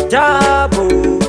Double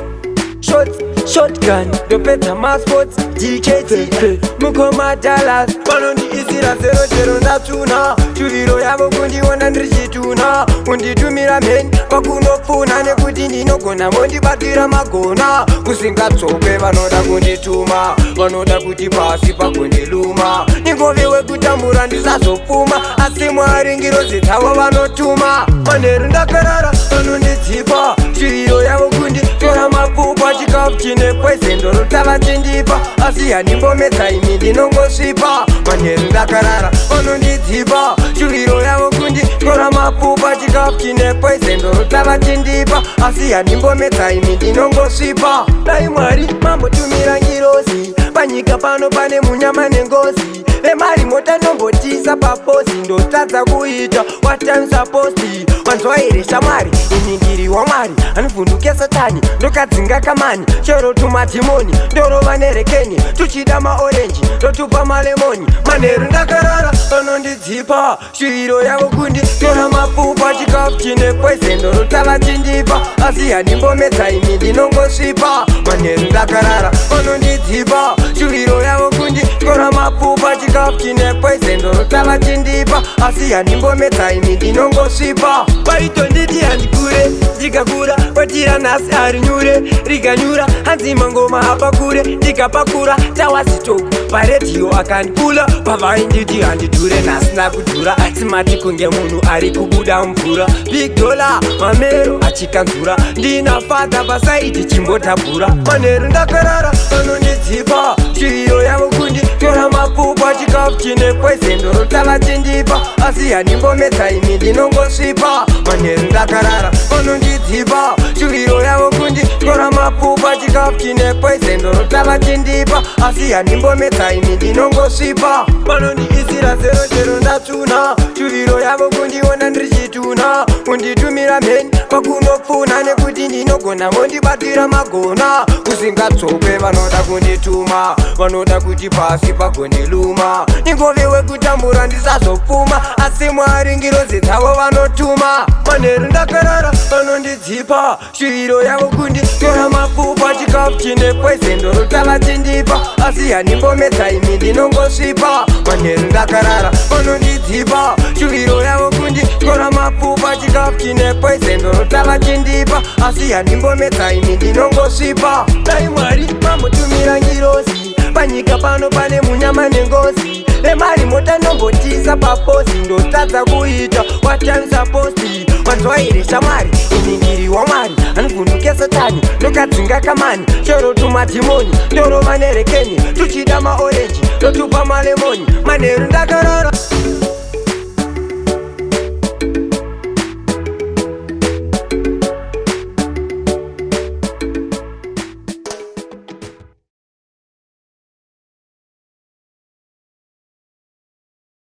shotgun, dopeta masports, DKT mukoma Dallas, vanondiisira 00 ndatuna chuviro yavo kundiona ndirichituna kunditumira mheni pakunopfuna nekuti ndinogona mondibatira magona kusingatsope vanoda kundituma vanoda kuti pasi pakundiluma ingove wekutambura ndisazopfuma asi mwari ngirozi dzavo vanotuma manheru ndakarara vanondidzipa chiviro yavo kunditora mapfupa chikafu chine poison rotava chindipa asi handimbomedza imi ndinongosvipa manheru ndakarara vanondidzipa chiviro yavo kunditora mapfupa chikafu chine poison rotava chindipa asi handimbomedza imi ndinongosvipa dai mwari mambotumira ngirozi panyika pano pane munyama nengozi emari mota nombotisa paposi ndotadza kuita what time supposed wanzwa here shamwari ini ndiri wamwari anivhunduke satani ndokadzinga kamani chero tumadhimoni ndorova nerekeni tuchida maorenji ndotupa malemoni manheru ndakarara vanondidzipa shuviro yavo kunditora mapfupa chikafu chine poison ndorotava chindipa asi handimbomedza imi ndinongosvipa manheru ndakarara vanondidzipa shuviro yavo kunditora mapfupa chikafu chine poison ndorotava chindipa asi handimbomedza imi ndinongosvipa vaitonditi handikure ndikakura kwatira nhasi ari nyure rikanyura hanzi mangoma hapa kure ndikapakura tawazitoko paredhiyo akandikula pavainditi handidhure nhasi nakudhura simati kunge munhu ari kubuda mvura big dollar mamero achikanzura ndina fadha pasaiti chimbotabhura manheru ndakarara vanondidzipa chiviro yavo kunditora mapfupa chikafu chine poison ndorotava chindipa asi handimbomedza imi ndinongosvipa manheru ndakarara vanondidzipa shuviro yavo kunditora mapfupa chikafu chine poison ndorotava chindipa asi handimbomedza imi ndinongosvipa vanondiisira 00 ndatuna shuviro yavo kundiona ndirichituna kunditumira mheni pakunopfuna nekuti ndinogona mondibatira magona kusingatsope vanoda kundituma vanoda kuti pasi pagondiluma ingove wekutambura ndisazopfuma asi mwari ngirozi dzavo vanotuma manheru ndakarara vanondidzipa shuviro yavo kunditora mapfupa chikafu chine poison ndorotava chindipa asi handimbomedza imi ndinongosvipa manheru ndakarara vanondidzipa shuviro yavo kunditora mapfupa chikafu chine poison ndorotava chindipa asi handimbomedza imi ndinongosvipa dai mwari mambotumira ngirozi panyika pano pane munyama nengozi emari mota nombotisa paposi ndotadza kuita what time supposed wanzwa here shamwari ini ndiri wamwari anivhunduke satani ndokadzinga kamani chero tumadhimoni ndorova nerekeni tuchida maorenji ndotupa malemoni manheru ndakarara